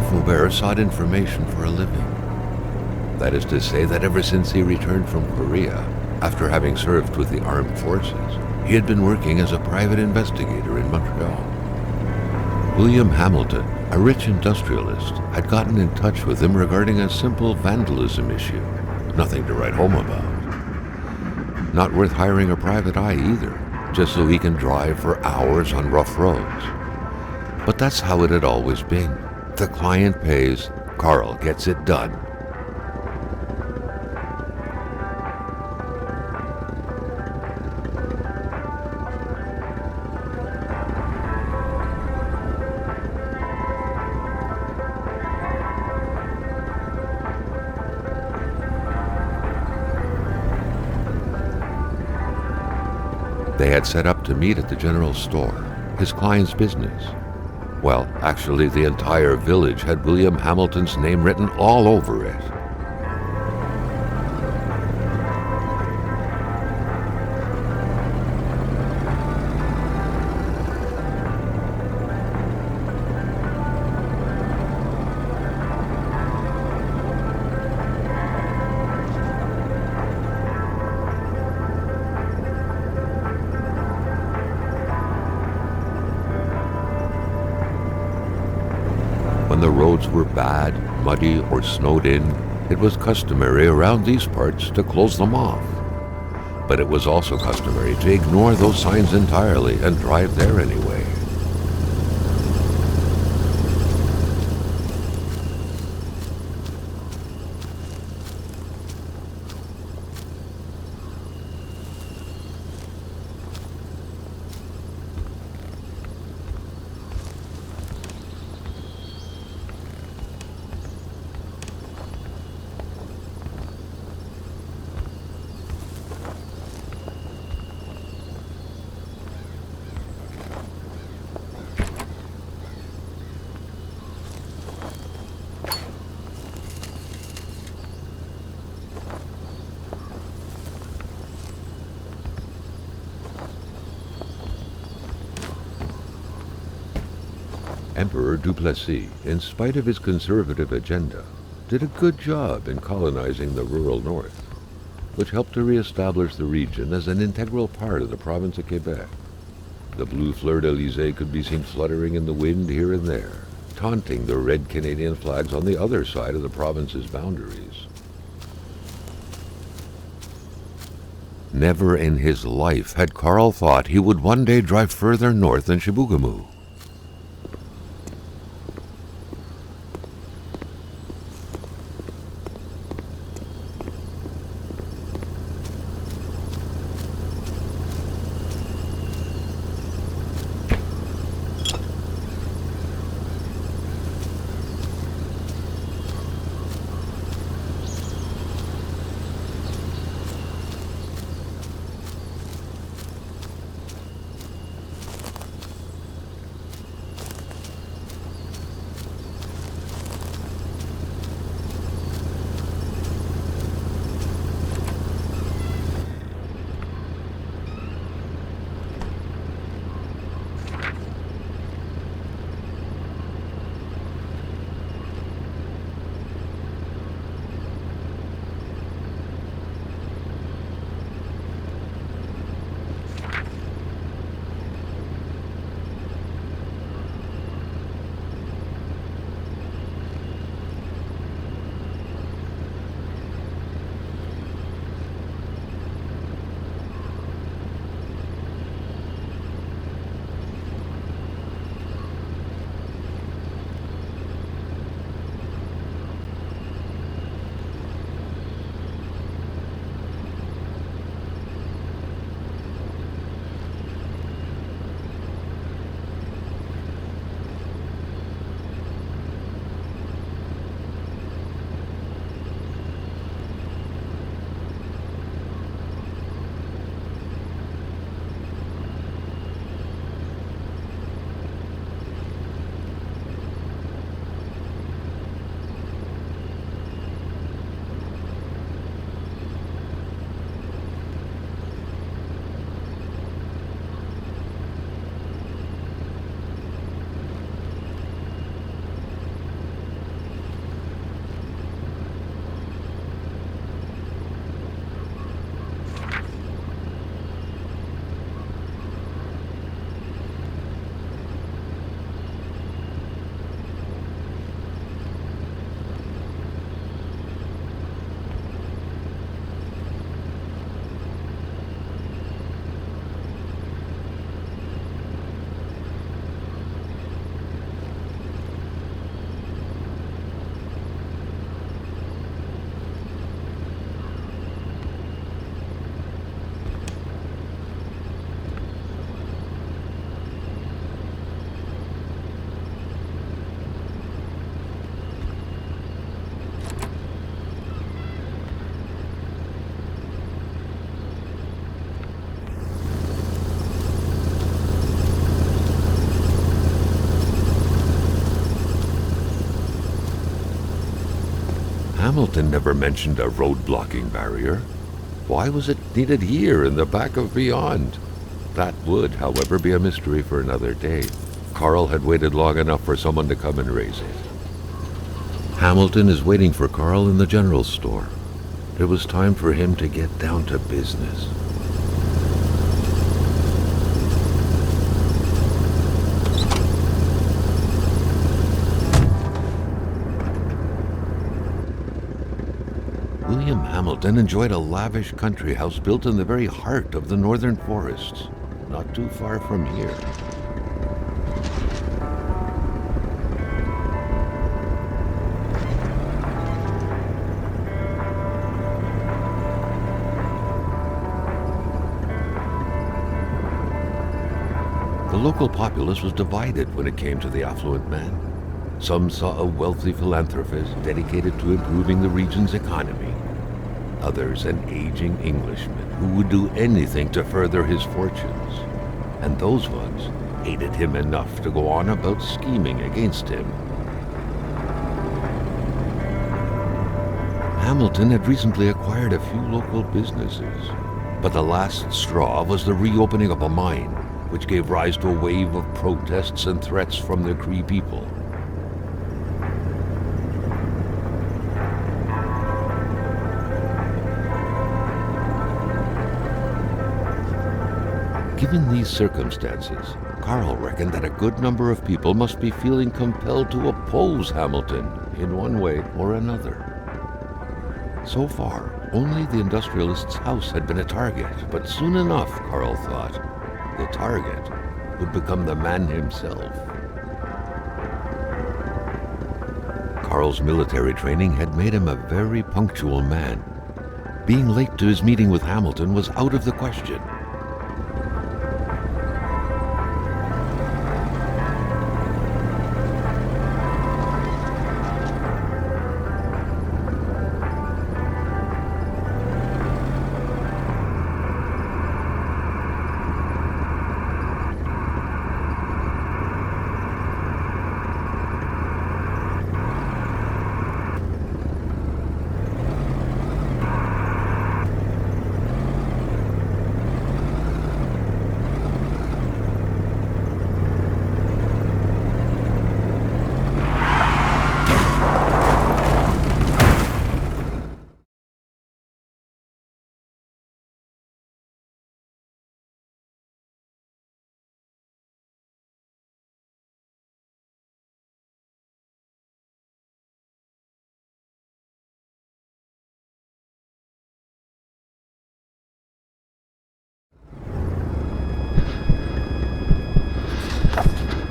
Faubert sought information for a living. That is to say that ever since he returned from Korea, after having served with the armed forces, he had been working as a private investigator in Montreal. William Hamilton, a rich industrialist, had gotten in touch with him regarding a simple vandalism issue. Nothing to write home about. Not worth hiring a private eye either, just so he can drive for hours on rough roads. But that's how it had always been. The client pays, Carl gets it done. They had set up to meet at the general store, his client's business. Well, actually, the entire village had William Hamilton's name written all over it. When the roads were bad, muddy, or snowed in, it was customary around these parts to close them off. But it was also customary to ignore those signs entirely and drive there anyway. Emperor Duplessis, in spite of his conservative agenda, did a good job in colonizing the rural north, which helped to reestablish the region as an integral part of the province of Quebec. The blue fleur-de-lis could be seen fluttering in the wind here and there, taunting the red Canadian flags on the other side of the province's boundaries. Never in his life had Carl thought he would one day drive further north than Chibougamau. Hamilton never mentioned a road-blocking barrier. Why was it needed here in the back of Beyond? That would, however, be a mystery for another day. Carl had waited long enough for someone to come and raise it. Hamilton is waiting for Carl in the general store. It was time for him to get down to business. William Hamilton enjoyed a lavish country house built in the very heart of the northern forests, not too far from here. The local populace was divided when it came to the affluent man. Some saw a wealthy philanthropist dedicated to improving the region's economy. Others an aging Englishman who would do anything to further his fortunes. And those ones hated him enough to go on about scheming against him. Hamilton had recently acquired a few local businesses, but the last straw was the reopening of a mine, which gave rise to a wave of protests and threats from the Cree people. Given these circumstances, Carl reckoned that a good number of people must be feeling compelled to oppose Hamilton in one way or another. So far, only the industrialist's house had been a target, but soon enough, Carl thought, the target would become the man himself. Carl's military training had made him a very punctual man. Being late to his meeting with Hamilton was out of the question.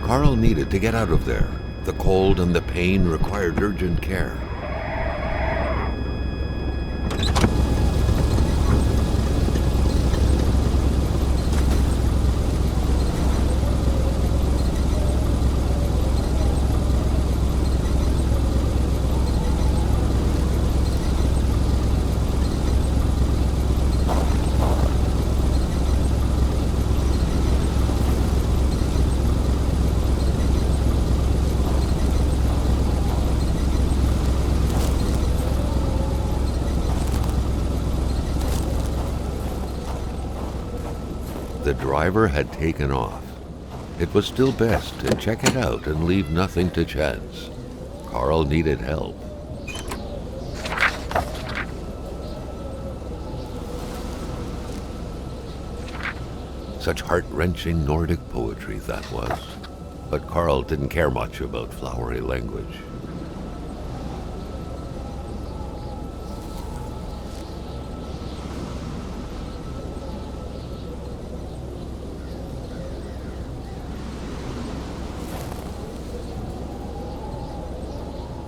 Carl needed to get out of there. The cold and the pain required urgent care. The driver had taken off. It was still best to check it out and leave nothing to chance. Carl needed help. Such heart-wrenching Nordic poetry that was. But Carl didn't care much about flowery language.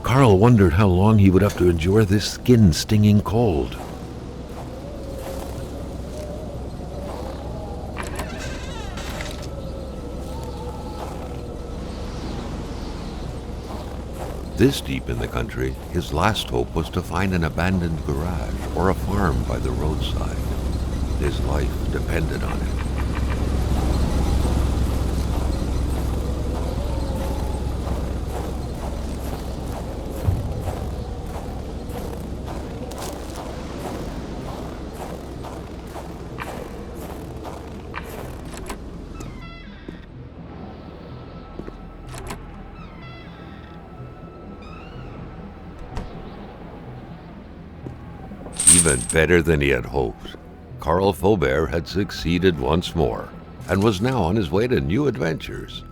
Carl wondered how long he would have to endure this skin-stinging cold. This deep in the country, his last hope was to find an abandoned garage or a farm by the roadside. His life depended on it. even better than he had hoped. Carl Faubert had succeeded once more, and was now on his way to new adventures.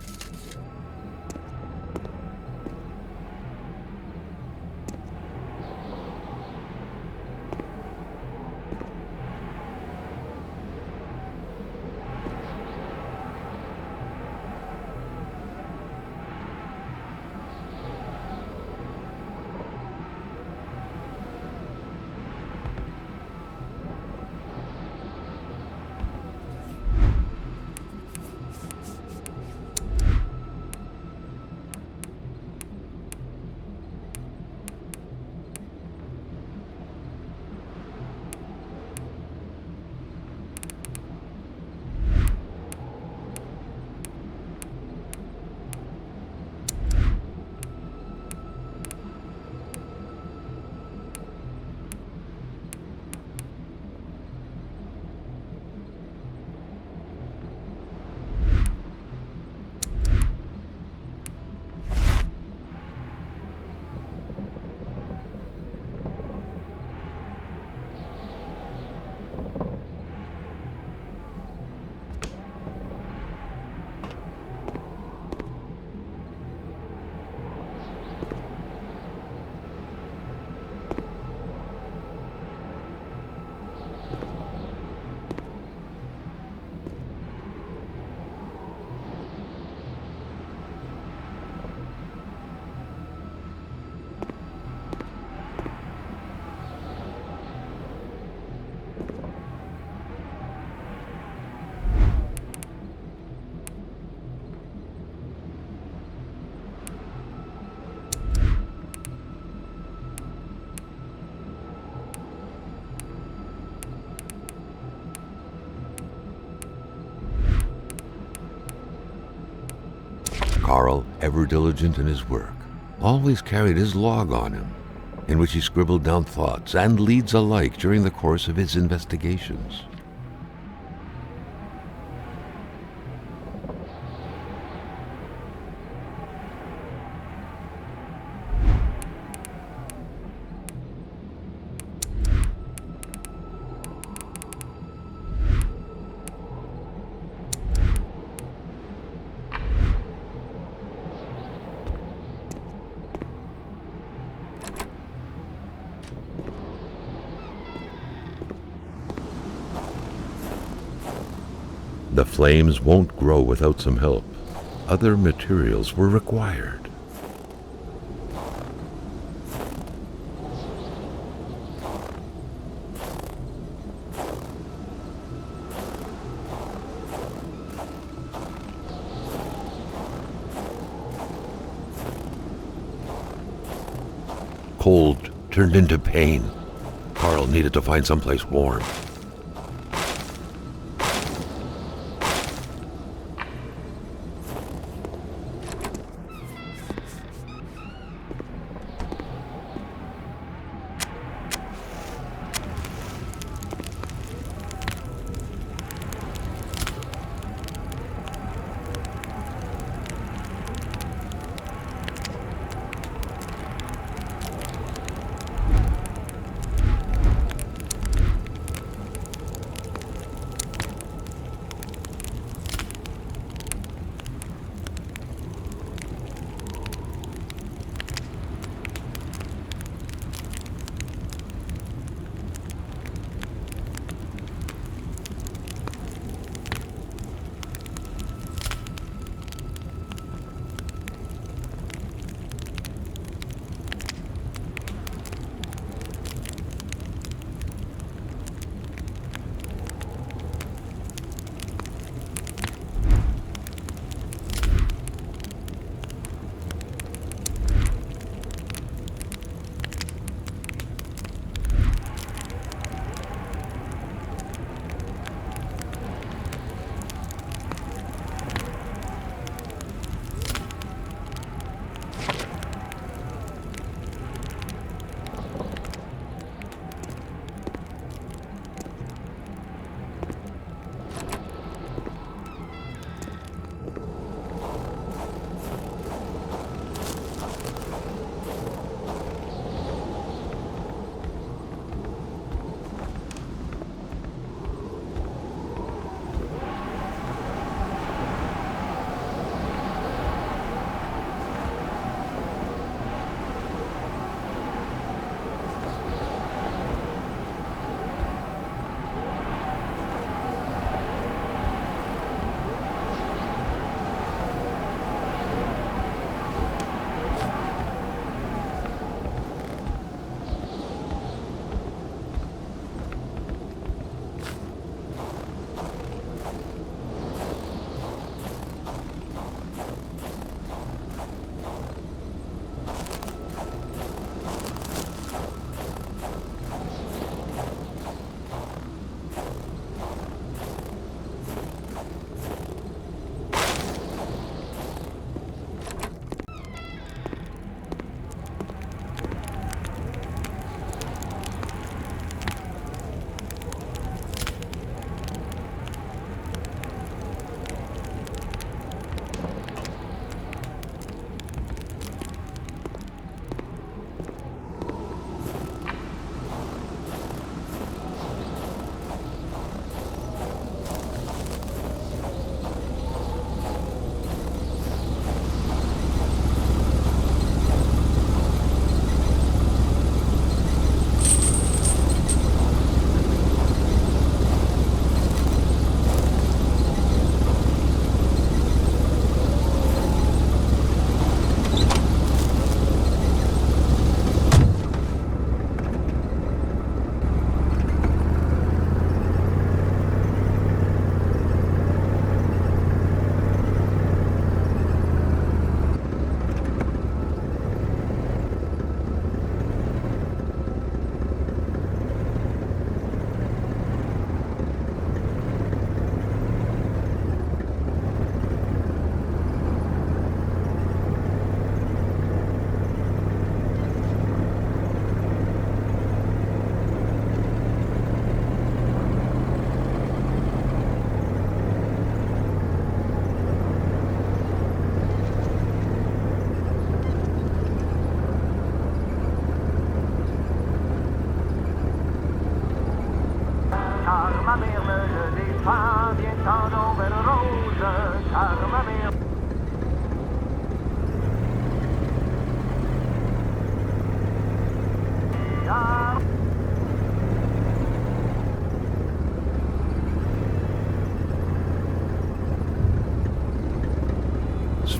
Carl, ever diligent in his work, always carried his log on him, in which he scribbled down thoughts and leads alike during the course of his investigations. The flames won't grow without some help. Other materials were required. Cold turned into pain. Carl needed to find someplace warm.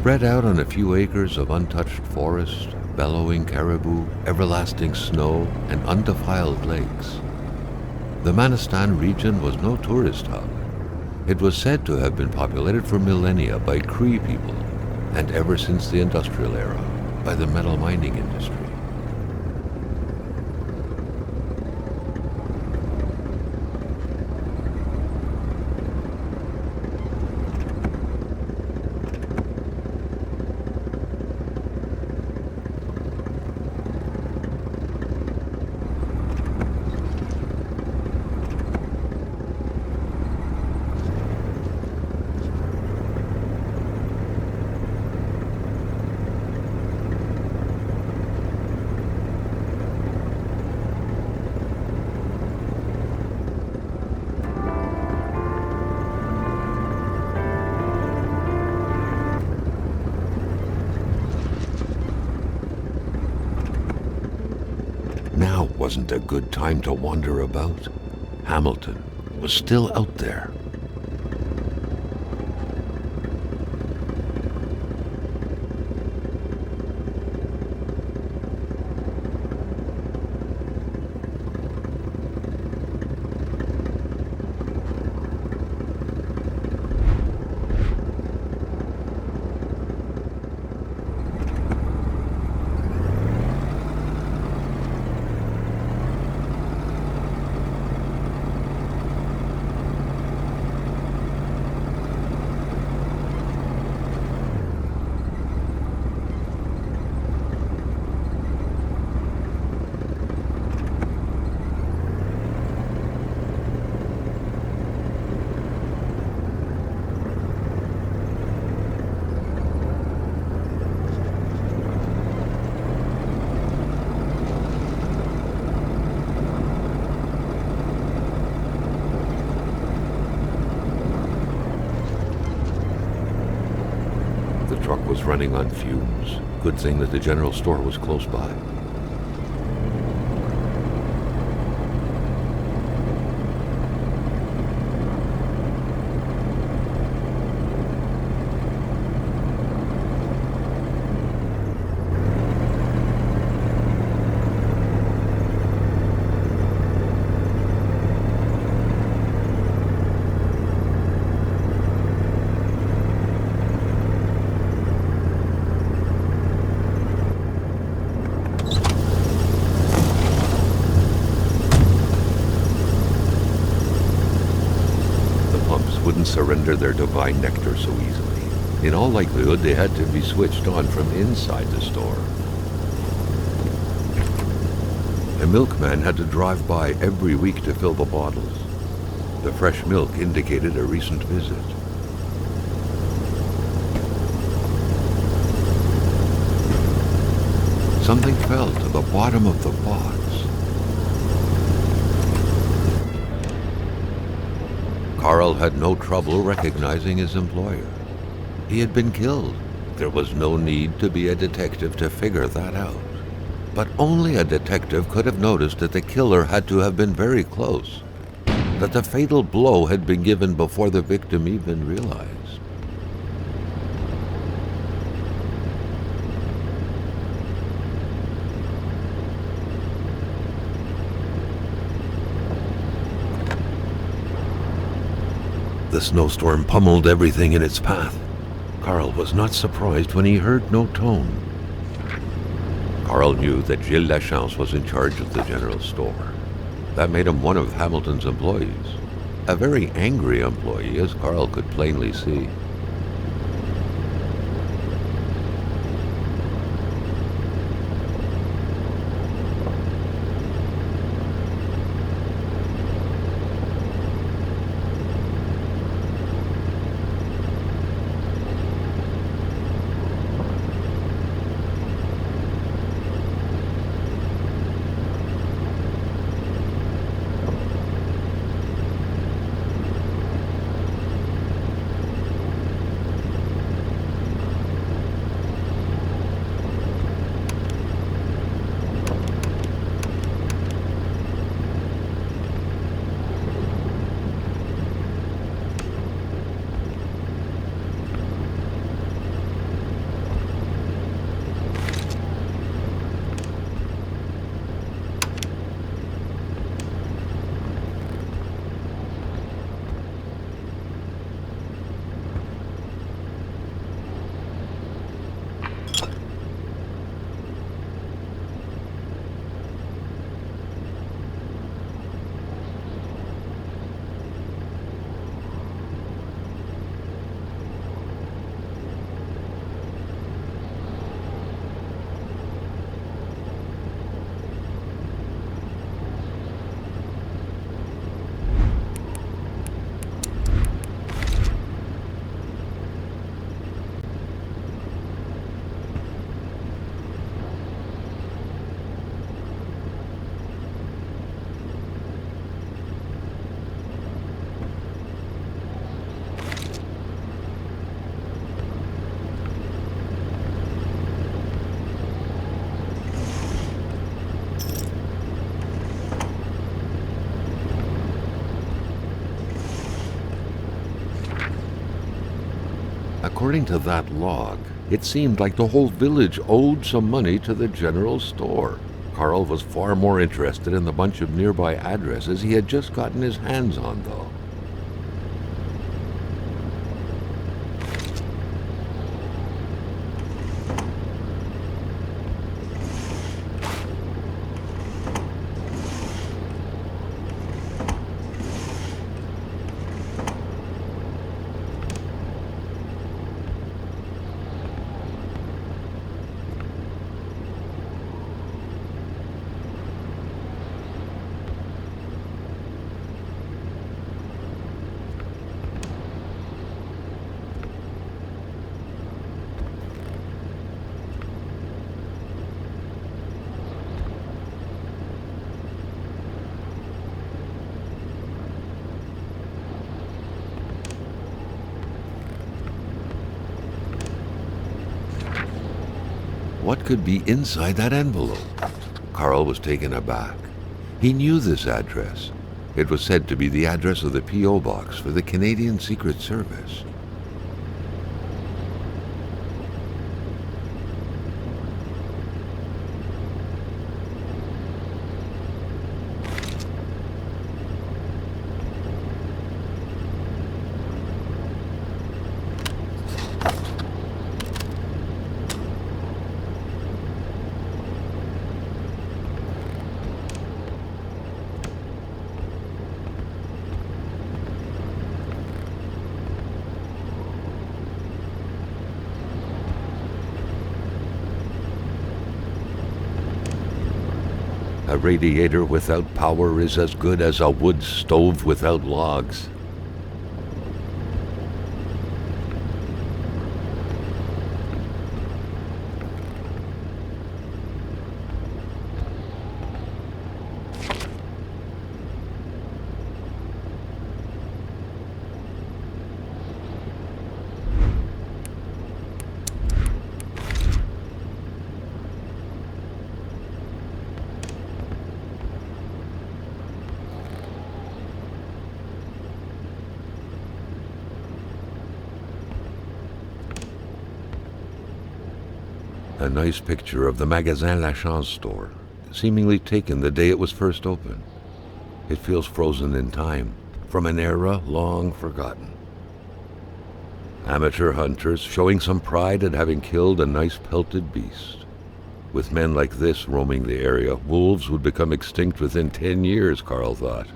Spread out on a few acres of untouched forest, bellowing caribou, everlasting snow, and undefiled lakes, the Manistan region was no tourist hub. It was said to have been populated for millennia by Cree people, and ever since the industrial era, by the metal mining industry. Now wasn't a good time to wander about. Hamilton was still out there. The truck was running on fumes. Good thing that the general store was close by. Wouldn't surrender their divine nectar so easily. In all likelihood, they had to be switched on from inside the store. A milkman had to drive by every week to fill the bottles. The fresh milk indicated a recent visit. Something fell to the bottom of the box. Carl had no trouble recognizing his employer. He had been killed. There was no need to be a detective to figure that out. But only a detective could have noticed that the killer had to have been very close, that the fatal blow had been given before the victim even realized. The snowstorm pummeled everything in its path. Carl was not surprised when he heard no tone. Carl knew that Gilles Lachance was in charge of the general store. That made him one of Hamilton's employees. A very angry employee, as Carl could plainly see. According to that log, it seemed like the whole village owed some money to the general store. Carl was far more interested in the bunch of nearby addresses he had just gotten his hands on, though. What could be inside that envelope? Carl was taken aback. He knew this address. It was said to be the address of the P.O. box for the Canadian Secret Service. A radiator without power is as good as a wood stove without logs. A nice picture of the Magasin Lachance store, seemingly taken the day it was first opened. It feels frozen in time, from an era long forgotten. Amateur hunters showing some pride at having killed a nice pelted beast. With men like this roaming the area, wolves would become extinct within 10 years, Carl thought.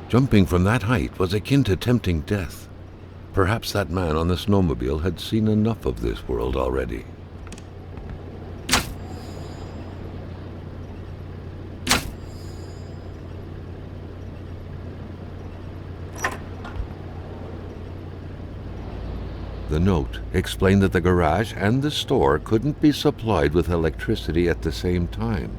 Jumping from that height was akin to tempting death. Perhaps that man on the snowmobile had seen enough of this world already. The note explained that the garage and the store couldn't be supplied with electricity at the same time.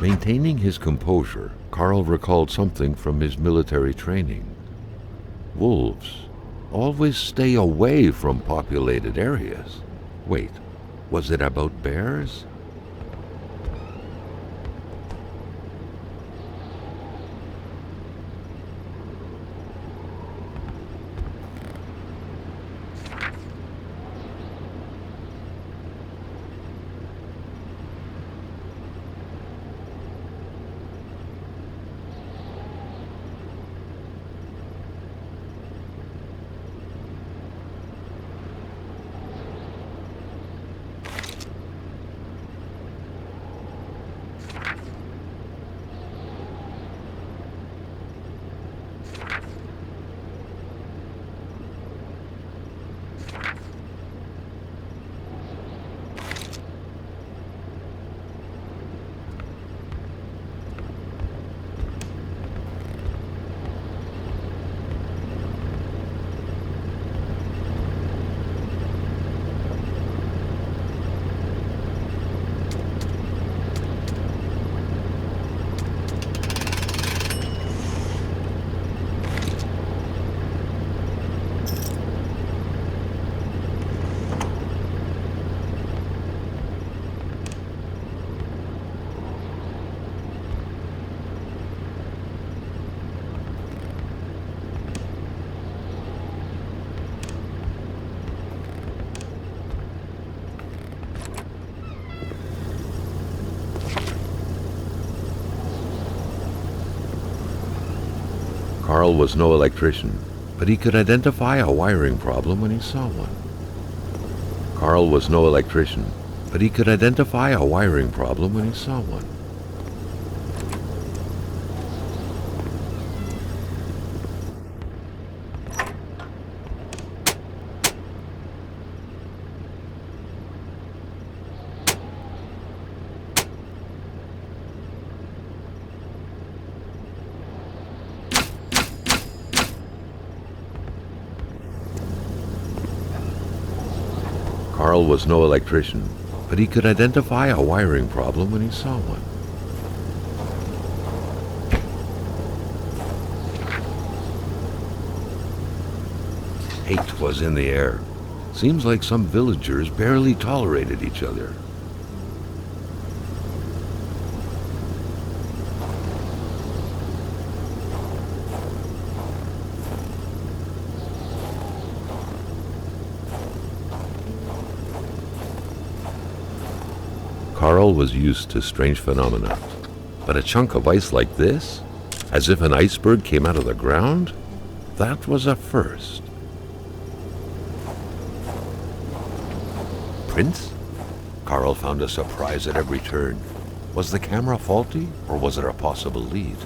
Maintaining his composure, Carl recalled something from his military training. Wolves always stay away from populated areas. Wait, was it about bears? Carl was no electrician, but he could identify a wiring problem when he saw one. Carl was no electrician, but he could identify a wiring problem when he saw one. Carl was no electrician, but he could identify a wiring problem when he saw one. Hate was in the air. Seems like some villagers barely tolerated each other. Carl was used to strange phenomena, but a chunk of ice like this, as if an iceberg came out of the ground, that was a first. Prince? Carl found a surprise at every turn. Was the camera faulty, or was it a possible lead?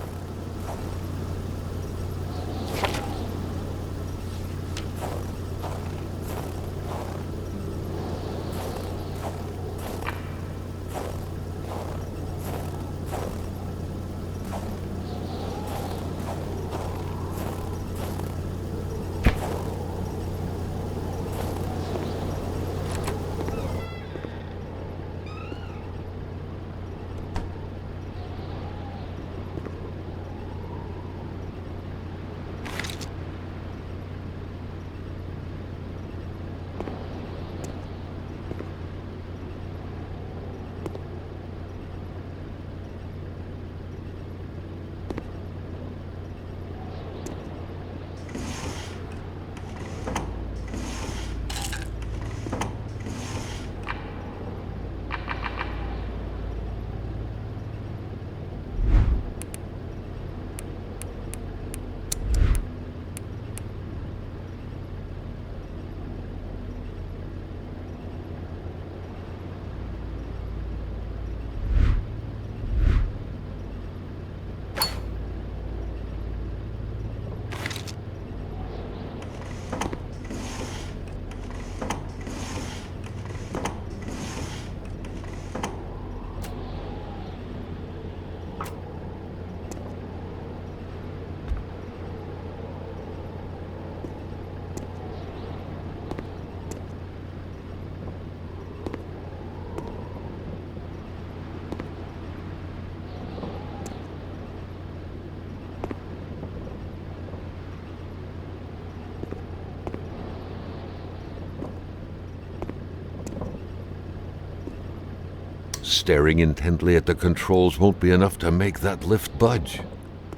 Staring intently at the controls won't be enough to make that lift budge.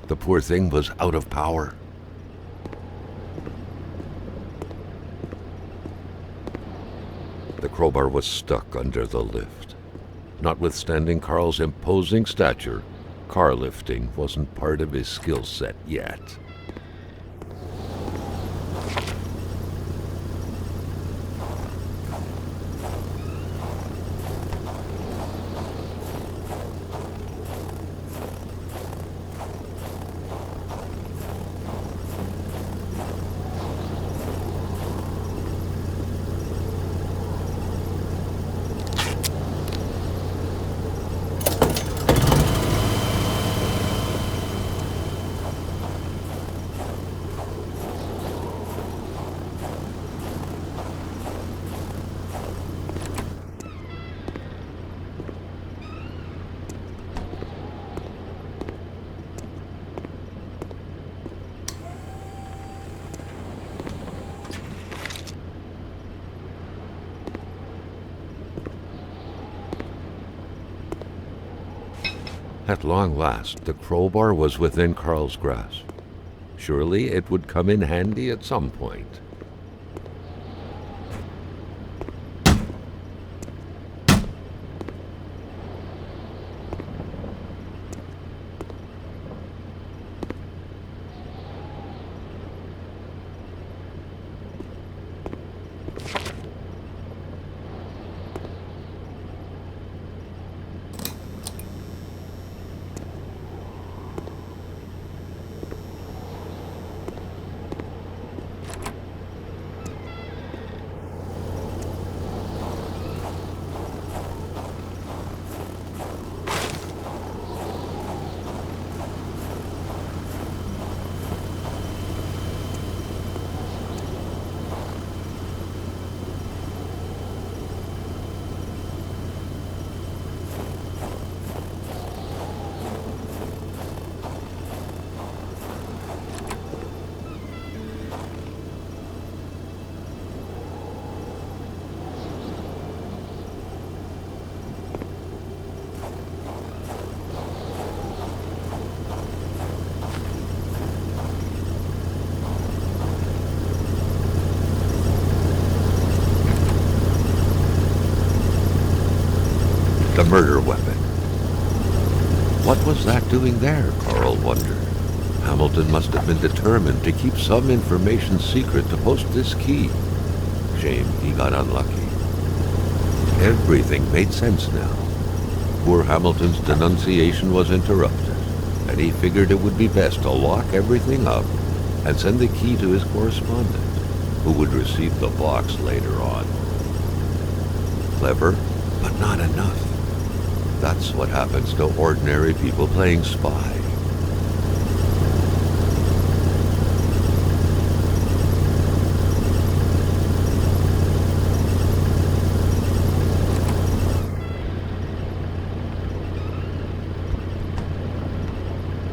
The poor thing was out of power. The crowbar was stuck under the lift. Notwithstanding Carl's imposing stature, car lifting wasn't part of his skill set yet. At long last, the crowbar was within Carl's grasp. Surely it would come in handy at some point. doing there, Carl wondered. Hamilton must have been determined to keep some information secret to post this key. Shame he got unlucky. Everything made sense now. Poor Hamilton's denunciation was interrupted, and he figured it would be best to lock everything up and send the key to his correspondent, who would receive the box later on. Clever, but not enough. That's what happens to ordinary people playing spy.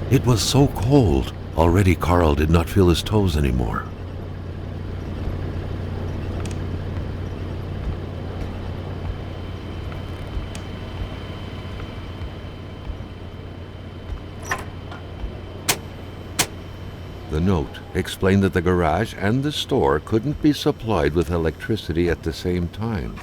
It was so cold. Already Carl did not feel his toes anymore. The note explained that the garage and the store couldn't be supplied with electricity at the same time.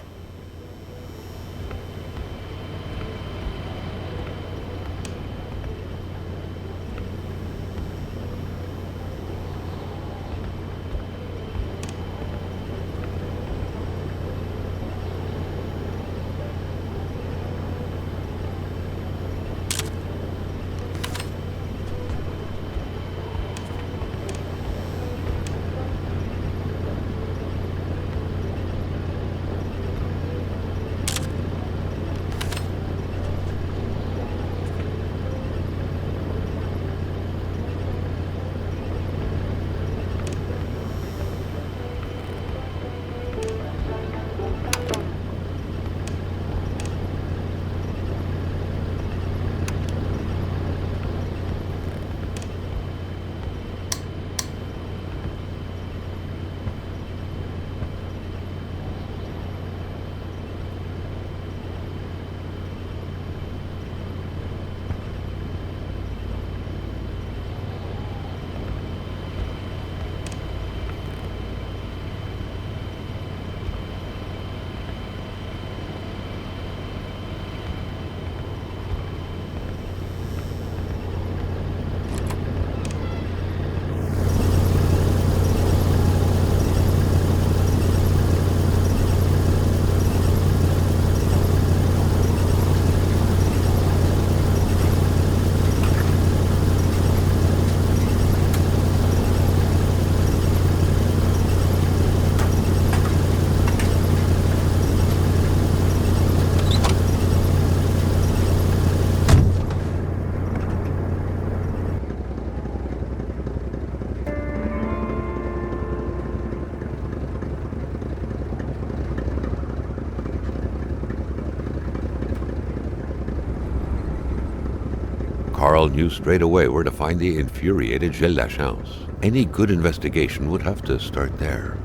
Carl knew straight away where to find the infuriated Gilles Lachance. Any good investigation would have to start there.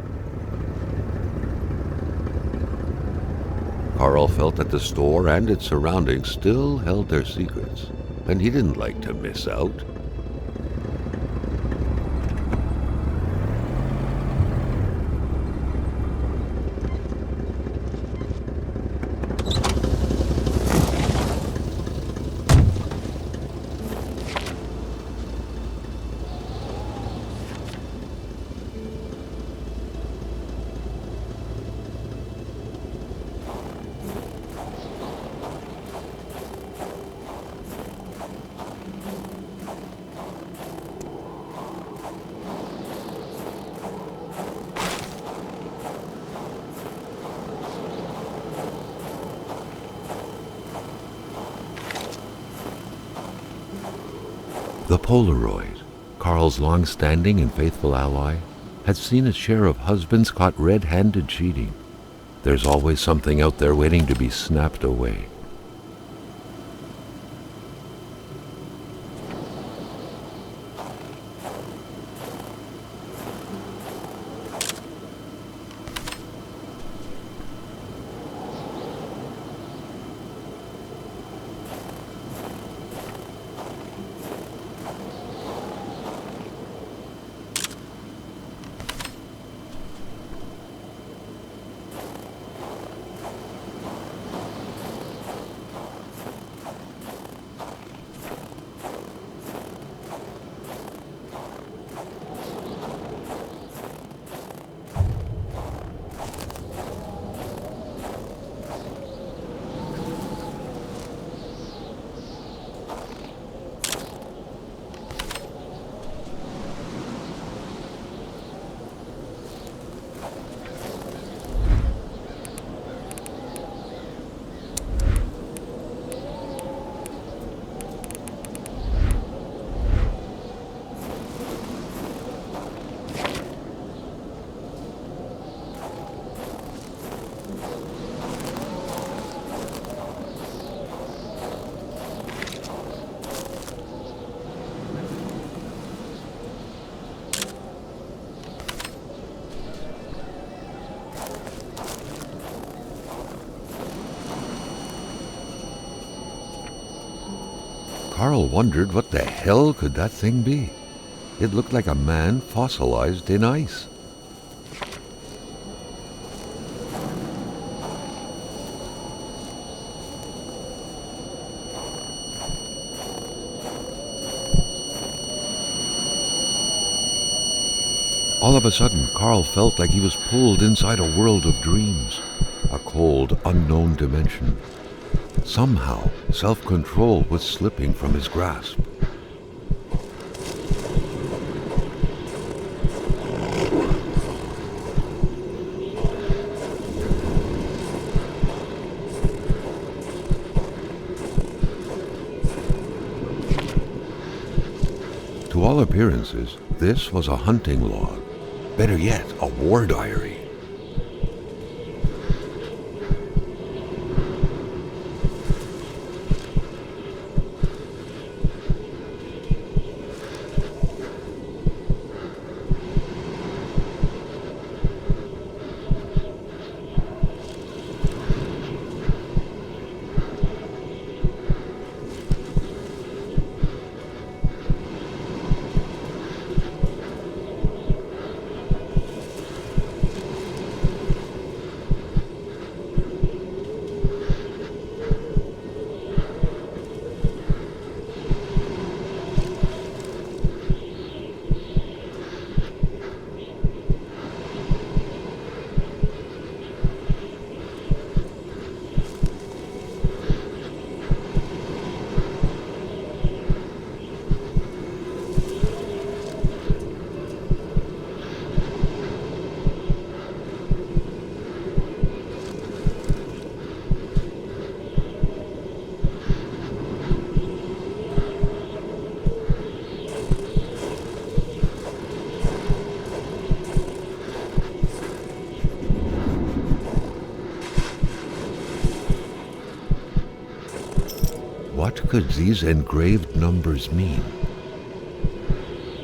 Carl felt that the store and its surroundings still held their secrets, and he didn't like to miss out. The Polaroid, Carl's long-standing and faithful ally, had seen its share of husbands caught red-handed cheating. There's always something out there waiting to be snapped away. Carl wondered what the hell could that thing be. It looked like a man fossilized in ice. All of a sudden, Carl felt like he was pulled inside a world of dreams, a cold, unknown dimension. Somehow, self-control was slipping from his grasp. To all appearances, this was a hunting log. Better yet, a war diary. What could these engraved numbers mean?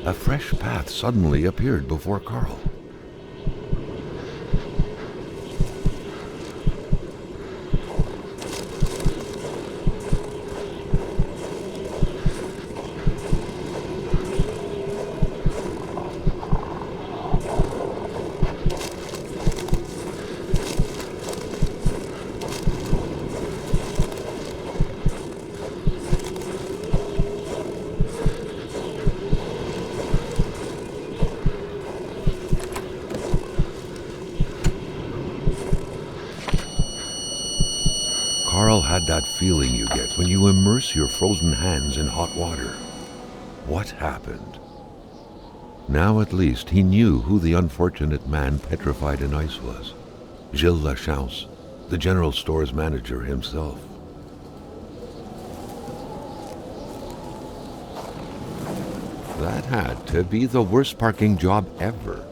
A fresh path suddenly appeared before Carl. Carl had that feeling you get when you immerse your frozen hands in hot water. What happened? Now at least he knew who the unfortunate man petrified in ice was. Gilles Lachance, the general store's manager himself. That had to be the worst parking job ever.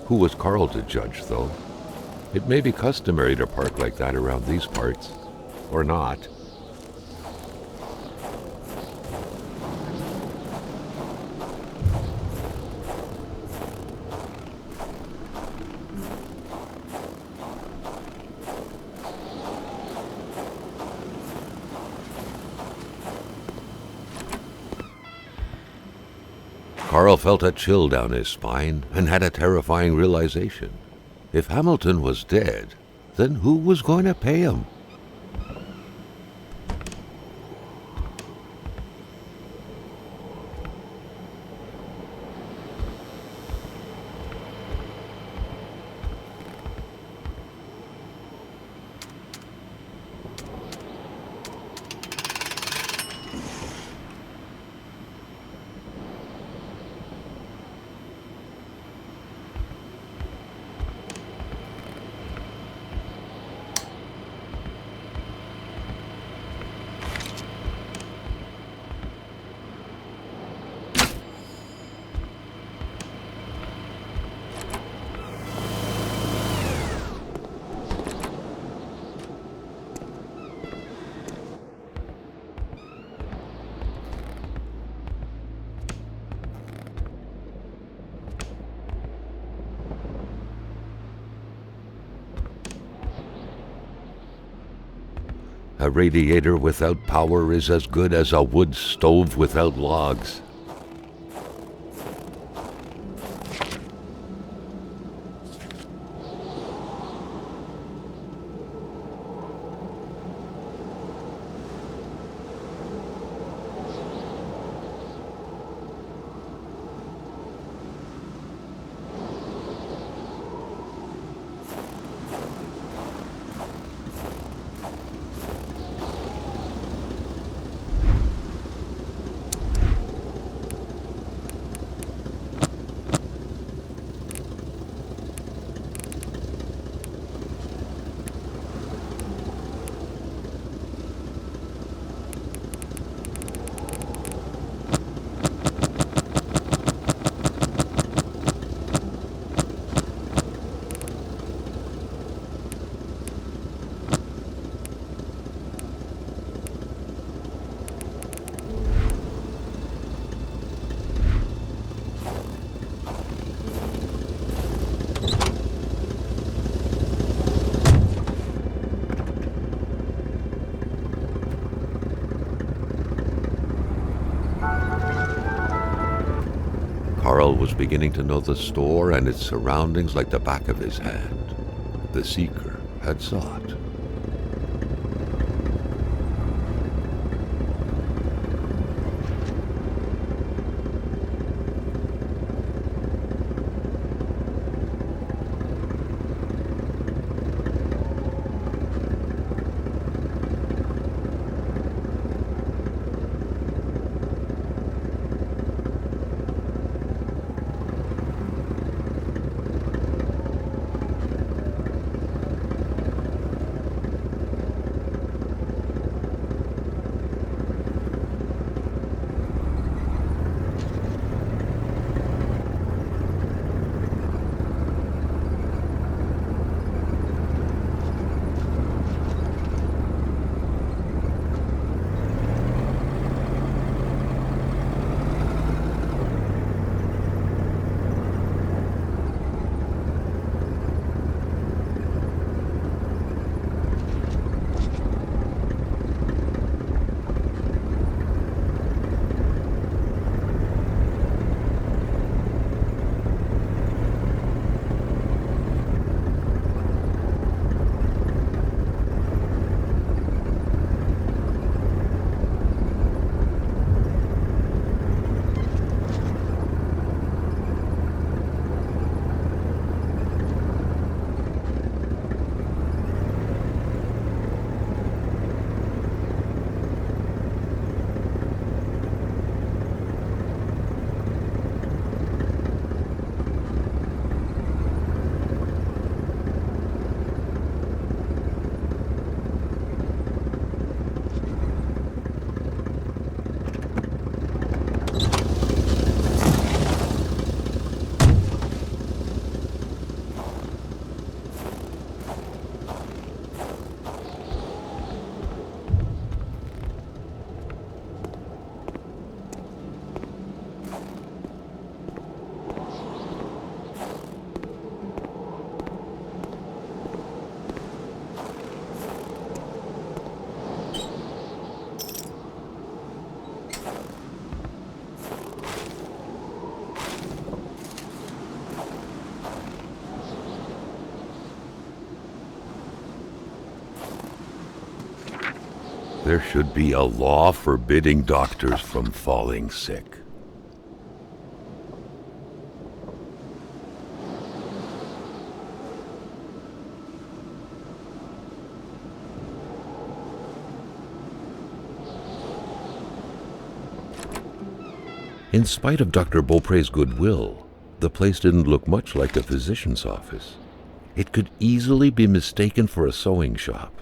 Who was Carl to judge, though? It may be customary to park like that around these parts. Or not. Carl felt a chill down his spine and had a terrifying realization. If Hamilton was dead, then who was going to pay him? A radiator without power is as good as a wood stove without logs. Carl was beginning to know the store and its surroundings like the back of his hand. The seeker had sought. There should be a law forbidding doctors from falling sick. In spite of Dr. Beaupre's goodwill, the place didn't look much like a physician's office. It could easily be mistaken for a sewing shop.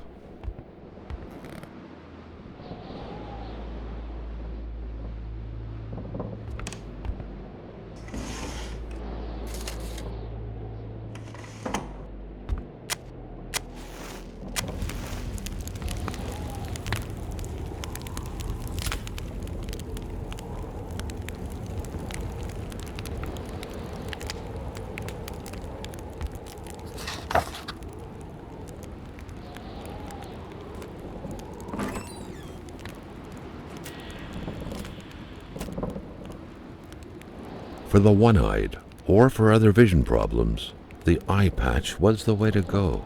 For the one-eyed, or for other vision problems, the eye patch was the way to go.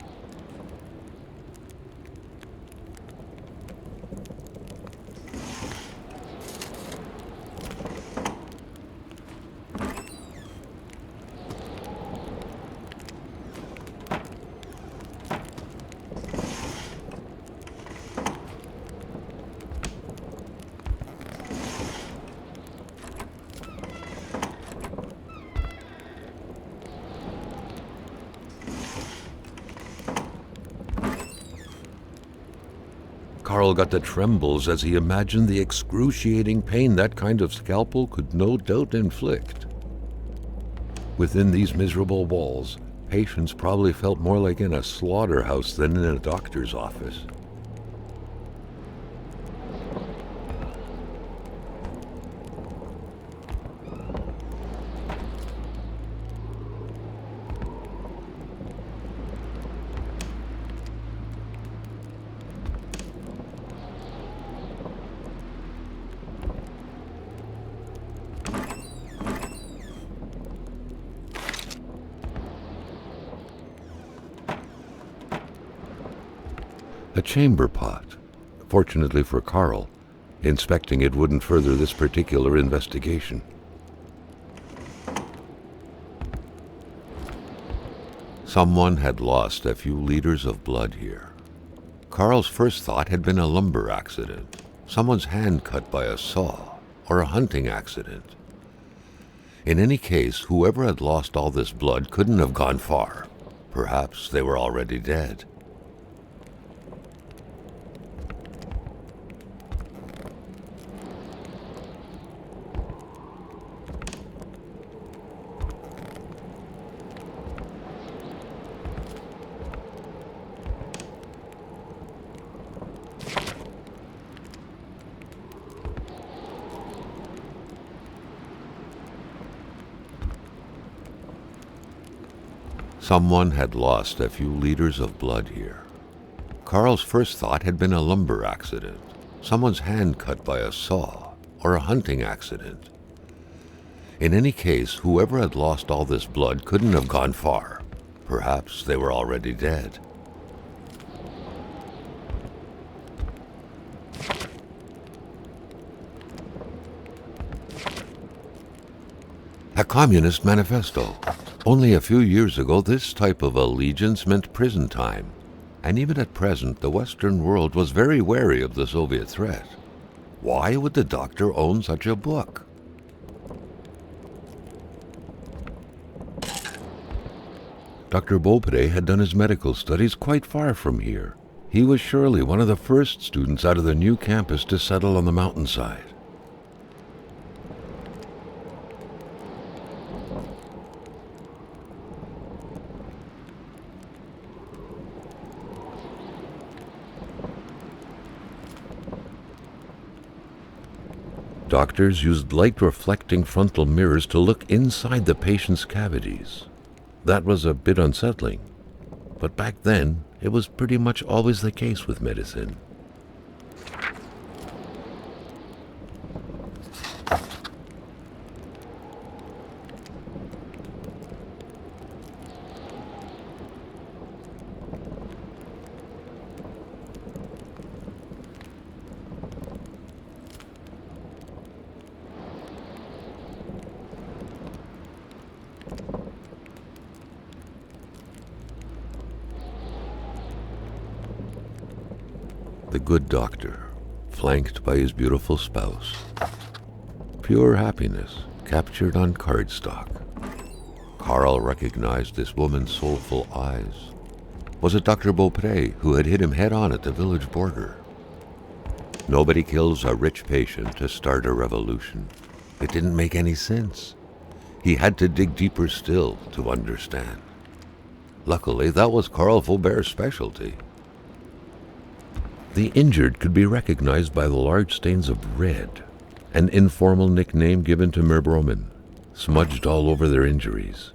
Carl got the trembles as he imagined the excruciating pain that kind of scalpel could no doubt inflict. Within these miserable walls, patients probably felt more like in a slaughterhouse than in a doctor's office. A chamber pot. Fortunately for Carl, inspecting it wouldn't further this particular investigation. Someone had lost a few liters of blood here. Carl's first thought had been a lumber accident, someone's hand cut by a saw, or a hunting accident. In any case, whoever had lost all this blood couldn't have gone far. Perhaps they were already dead. Someone had lost a few liters of blood here. Carl's first thought had been a lumber accident, someone's hand cut by a saw, or a hunting accident. In any case, whoever had lost all this blood couldn't have gone far. Perhaps they were already dead. A communist manifesto. Only a few years ago, this type of allegiance meant prison time. And even at present, the Western world was very wary of the Soviet threat. Why would the doctor own such a book? Dr. Beaupre had done his medical studies quite far from here. He was surely one of the first students out of the new campus to settle on the mountainside. Doctors used light-reflecting frontal mirrors to look inside the patient's cavities. That was a bit unsettling, but back then, it was pretty much always the case with medicine. The good doctor, flanked by his beautiful spouse. Pure happiness, captured on cardstock. Carl recognized this woman's soulful eyes. Was it Dr. Beaupre who had hit him head-on at the village border? Nobody kills a rich patient to start a revolution. It didn't make any sense. He had to dig deeper still to understand. Luckily, that was Carl Faubert's specialty. The injured could be recognized by the large stains of red, an informal nickname given to Merbromen, smudged all over their injuries.